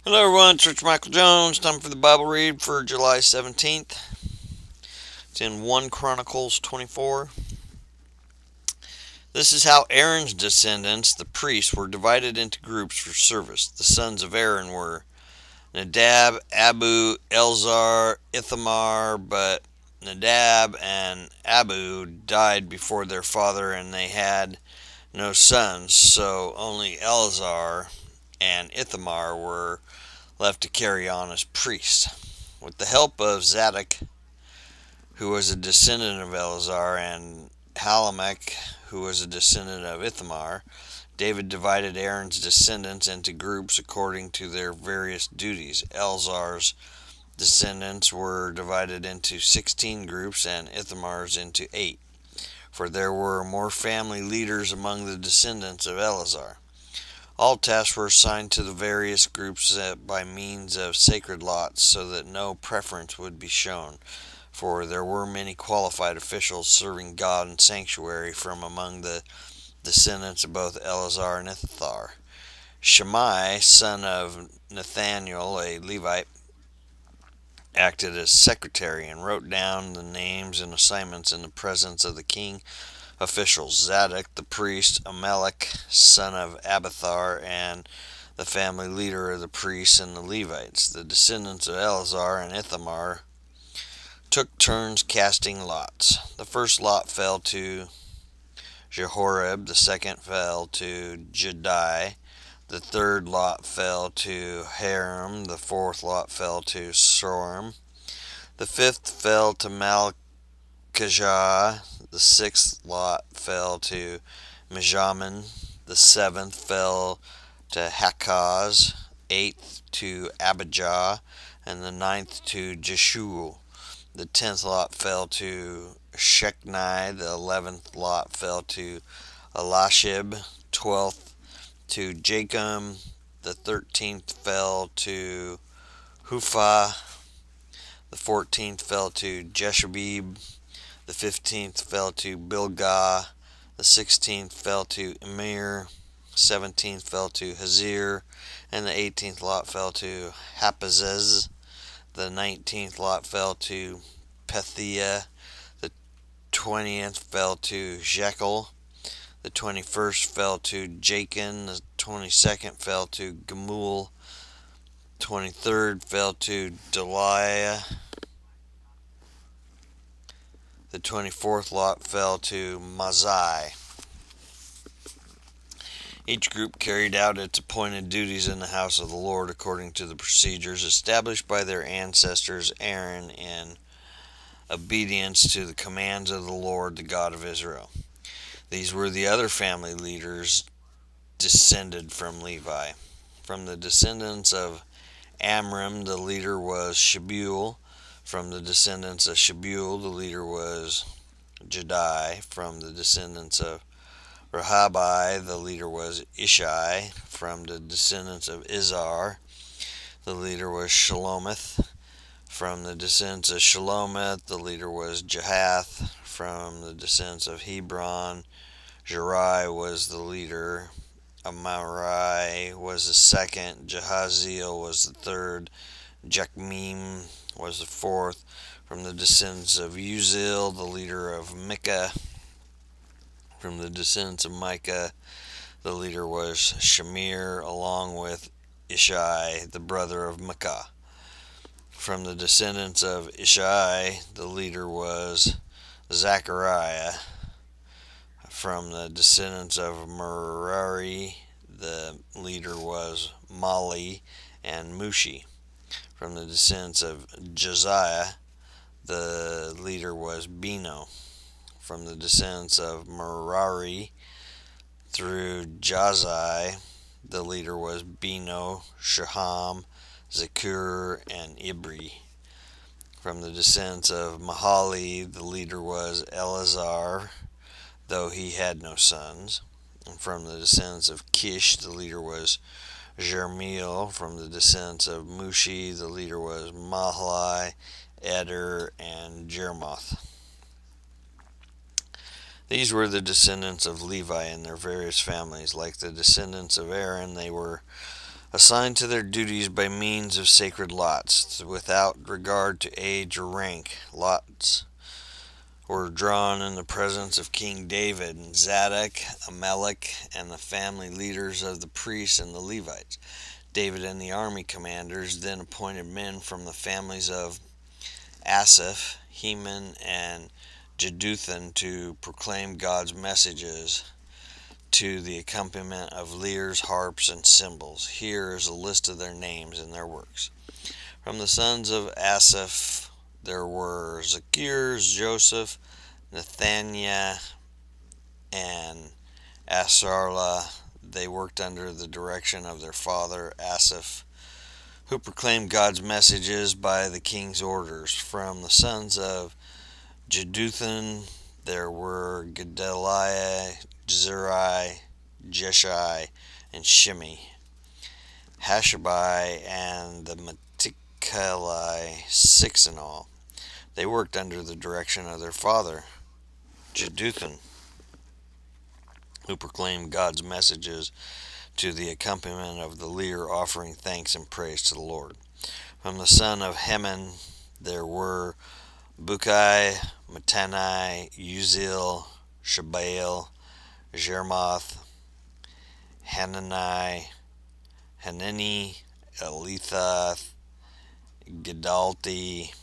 Hello everyone, it's Rich Michael Jones. Time for the Bible read for July 17th. It's in 1 Chronicles 24. This is how Aaron's descendants, the priests, were divided into groups for service. The sons of Aaron were Nadab, Abu, Elzar, Ithamar, but Nadab and Abu died before their father and they had no sons, so only Elzar and Ithamar were left to carry on as priests. With the help of Zadok, who was a descendant of Eleazar, and Halamek, who was a descendant of Ithamar, David divided Aaron's descendants into groups according to their various duties. Eleazar's descendants were divided into 16 groups and Ithamar's into 8, for there were more family leaders among the descendants of Eleazar. All tasks were assigned to the various groups by means of sacred lots so that no preference would be shown, for there were many qualified officials serving God in sanctuary from among the descendants of both Eleazar and Ithamar. Shammai, son of Nathaniel, a Levite, acted as secretary and wrote down the names and assignments in the presence of the king officials. Zadok, the priest, Amalek, son of Abiathar, and the family leader of the priests and the Levites. The descendants of Eleazar and Ithamar took turns casting lots. The first lot fell to Jehorib, the second fell to Jedi, the third lot fell to Harim, the fourth lot fell to Soram, the fifth fell to Malchijah, the sixth lot fell to Mijamin, the seventh fell to Hakaz, eighth to Abijah, and the ninth to Jeshua. The 10th lot fell to Shechni, the 11th lot fell to Elashib, 12th to Jachim, the 13th fell to Huphah, the 14th fell to Jeshabib, the 15th fell to Bilgah, the 16th fell to Emir, 17th fell to Hazir, and the 18th lot fell to Hapazez. The 19th lot fell to Pethiah, the 20th fell to Jekyll, the 21st fell to Jachin, the 22nd fell to Gamul, 23rd fell to Deliah, the 24th lot fell to Mazai. Each group carried out its appointed duties in the house of the Lord according to the procedures established by their ancestors Aaron in obedience to the commands of the Lord, the God of Israel. These were the other family leaders descended from Levi. From the descendants of Amram, the leader was Shebuel. From the descendants of Shebuel, the leader was Jedi. From the descendants of Rehabi, the leader was Ishai. From the descendants of Izhar, the leader was Shelomith. From the descendants of Shelomith, the leader was Jahath. From the descendants of Hebron, Jerai was the leader. Amarai was the second. Jahaziel was the third. Jachmim was the fourth. From the descendants of Uzil, the leader of Micah. From the descendants of Micah, the leader was Shamir, along with Ishai, the brother of Micah. From the descendants of Ishai, the leader was Zechariah. From the descendants of Merari, the leader was Mali and Mushi. From the descendants of Josiah, the leader was Beno. From the descendants of Merari through Jazai, the leader was Beno, Shaham, Zakur, and Ibri. From the descendants of Mahali, the leader was Eleazar, though he had no sons. And from the descendants of Kish, the leader was Jermiel. From the descendants of Mushi, the leader was Mahli, Eder, and Jermoth. These were the descendants of Levi and their various families. Like the descendants of Aaron, they were assigned to their duties by means of sacred lots, without regard to age or rank. Lots were drawn in the presence of King David, and Zadok, Ahimelech, and the family leaders of the priests and the Levites. David and the army commanders then appointed men from the families of Asaph, Heman, and Jeduthun to proclaim God's messages to the accompaniment of lyres, harps, and cymbals. Here is a list of their names and their works. From the sons of Asaph there were Zachir, Joseph, Nathaniah, and Asarla. They worked under the direction of their father Asaph, who proclaimed God's messages by the king's orders. From the sons of Jeduthun there were Gedaliah, Zerai, Jeshai, and Shimei, Hashabai, and the Matikali, 6 in all. They worked under the direction of their father Jeduthun, who proclaimed God's messages to the accompaniment of the lyre, offering thanks and praise to the Lord. From the son of Heman there were Bukai, Mattani, Uzziel, Shabael, Jeremoth, Hanani, Elitha, Gedalti,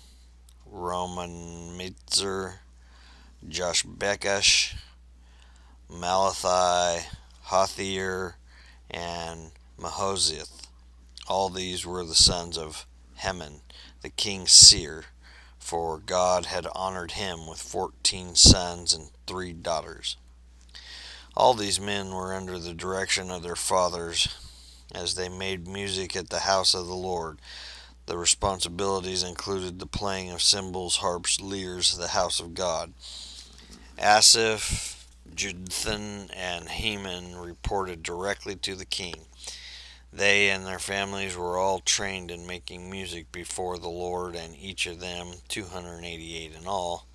Roman Mitzer, Joshbekash, Malathi, Hathir, and Mahozith. All these were the sons of Heman, the king's seer, for God had honored him with 14 sons and 3 daughters. All these men were under the direction of their fathers as they made music at the house of the Lord. The responsibilities included the playing of cymbals, harps, lyres, the house of God. Asaph, Jeduthun, and Heman reported directly to the king. They and their families were all trained in making music before the Lord, and each of them, 288 in all,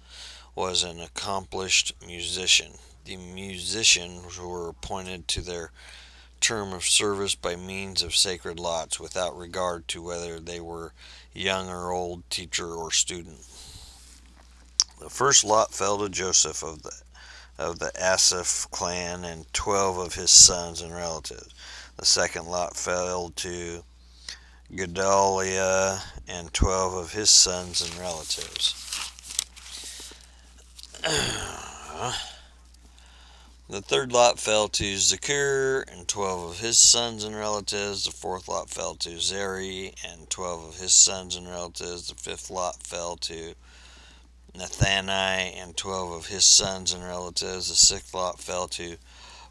was an accomplished musician. The musicians were appointed to their term of service by means of sacred lots, without regard to whether they were young or old, teacher or student. The first lot fell to Joseph of the Asaph clan and 12 of his sons and relatives. The second lot fell to Gedaliah and 12 of his sons and relatives. The third lot fell to Zachir and 12 of his sons and relatives. The fourth lot fell to Zeri and 12 of his sons and relatives. The fifth lot fell to Nathani and 12 of his sons and relatives. The sixth lot fell to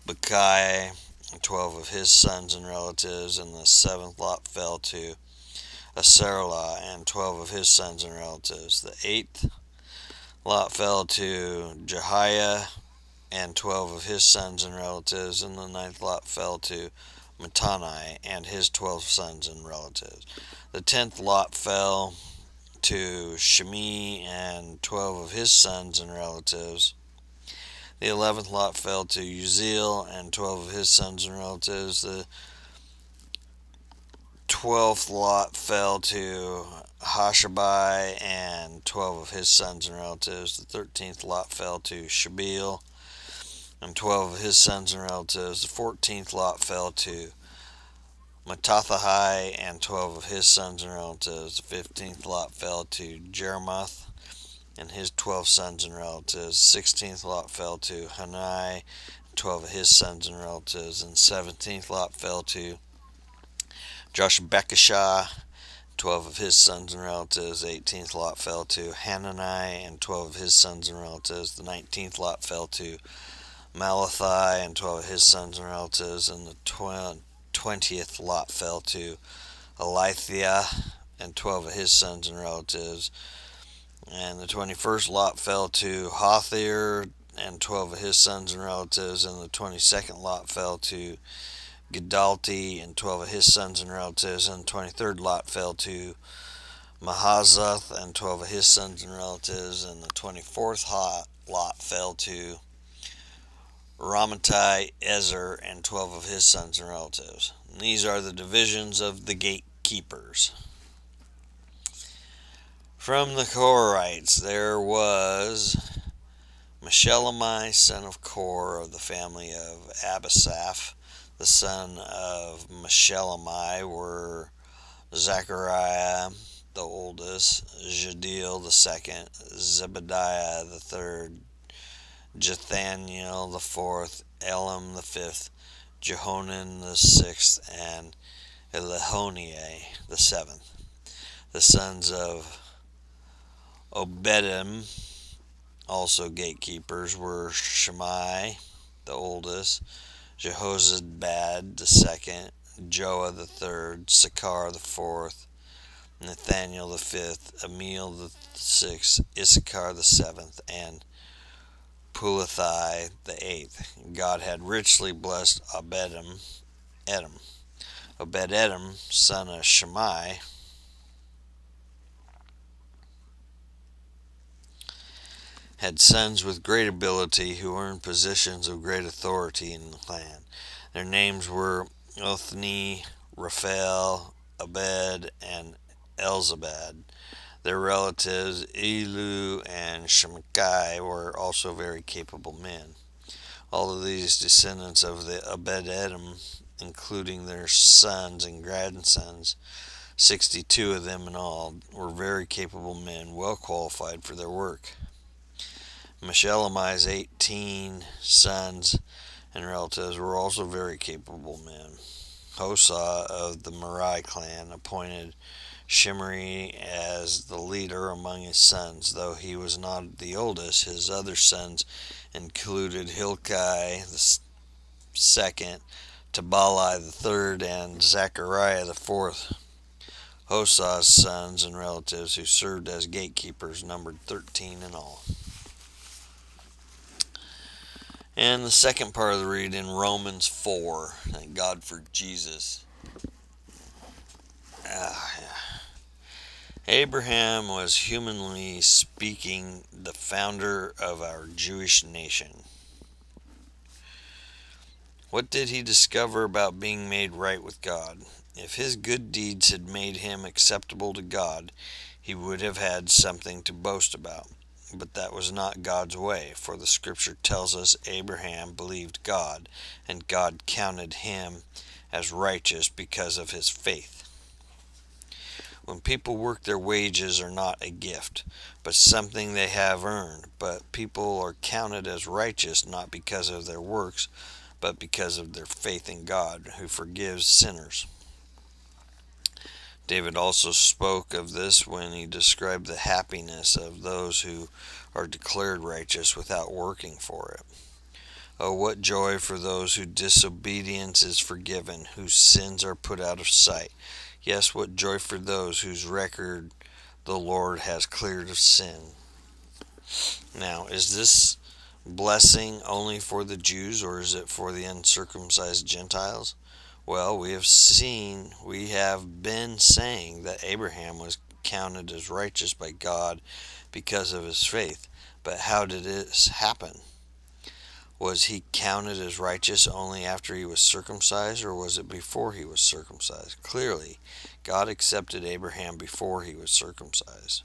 Bukai and 12 of his sons and relatives. And the seventh lot fell to Asarla and 12 of his sons and relatives. The eighth lot fell to Jehiah and 12 of his sons and relatives. And the ninth lot fell to Mattani and his 12 sons and relatives. The 10th lot fell to Shimei and 12 of his sons and relatives. The 11th lot fell to Uzziel and 12 of his sons and relatives. The 12th lot fell to Hashabai and 12 of his sons and relatives. The 13th lot fell to Shabael and 12 of his sons and relatives. The 14th lot fell to Mattathai and 12 of his sons and relatives. The 15th lot fell to Jeremoth and his 12 sons and relatives. The 16th lot fell to Hanai, 12 of his sons and relatives. And the 17th lot fell to Joshbekashah, 12 of his sons and relatives. The 18th lot fell to Hanani and 12 of his sons and relatives. The 19th lot fell to Malathi and 12 of his sons and relatives. And the 20th lot fell to Elithiah and 12 of his sons and relatives. And the 21st lot fell to Hathir and 12 of his sons and relatives. And the 22nd lot fell to Gedalti and 12 of his sons and relatives. And the 23rd lot fell to Mahazoth and 12 of his sons and relatives. And the 24th lot fell to Ramatai Ezer and 12 of his sons and relatives. And these are the divisions of the gatekeepers. From the Korites there was Meshelemi, son of Kor, of the family of Abisaph. The son of Meshelemi were Zechariah the oldest, Jediel the second, Zebediah the third, Jethaniel the fourth, Elam the fifth, Jehonan the sixth, and Elihoniah the seventh. The sons of Obedem, also gatekeepers, were Shimei the oldest, Jehozabad the second, Joah the third, Sakar the fourth, Nathaniel the fifth, Amiel the sixth, Issachar the seventh, and Pulathai the eighth. God had richly blessed Obed-Edom, son of Shimei, had sons with great ability who earned positions of great authority in the clan. Their names were Othni, Raphael, Abed, and Elzabad. Their relatives, Elu and Shemaiah, were also very capable men. All of these descendants of the Obed-Edom, including their sons and grandsons, 62 of them in all, were very capable men, well qualified for their work. Meshelemi's 18 sons and relatives were also very capable men. Hosa of the Merari clan appointed Shimri as the leader among his sons. Though he was not the oldest, his other sons included Hilkai the second, Tabali the third, and Zechariah the fourth. Hosa's sons and relatives who served as gatekeepers numbered 13 in all. And the second part of the read in Romans 4. Thank God for Jesus. Abraham was, humanly speaking, the founder of our Jewish nation. What did he discover about being made right with God? If his good deeds had made him acceptable to God, he would have had something to boast about. But that was not God's way, for the scripture tells us Abraham believed God, and God counted him as righteous because of his faith. When people work, their wages are not a gift, but something they have earned. But people are counted as righteous not because of their works, but because of their faith in God, who forgives sinners. David also spoke of this when he described the happiness of those who are declared righteous without working for it. Oh, what joy for those whose disobedience is forgiven, whose sins are put out of sight. Yes, what joy for those whose record the Lord has cleared of sin. Now, is this blessing only for the Jews, or is it for the uncircumcised Gentiles? Well, we have been saying that Abraham was counted as righteous by God because of his faith. But how did this happen? Was he counted as righteous only after he was circumcised, or was it before he was circumcised? Clearly, God accepted Abraham before he was circumcised.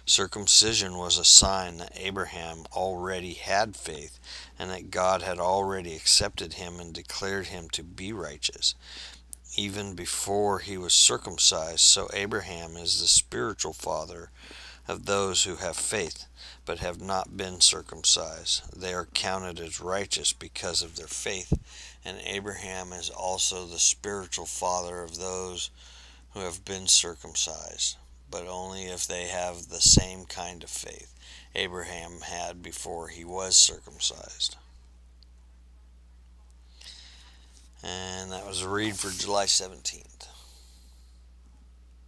Circumcision was a sign that Abraham already had faith and that God had already accepted him and declared him to be righteous, even before he was circumcised. So Abraham is the spiritual father of those who have faith but have not been circumcised. They are counted as righteous because of their faith, and Abraham is also the spiritual father of those who have been circumcised, but only if they have the same kind of faith Abraham had before he was circumcised. And that was a read for July 17th.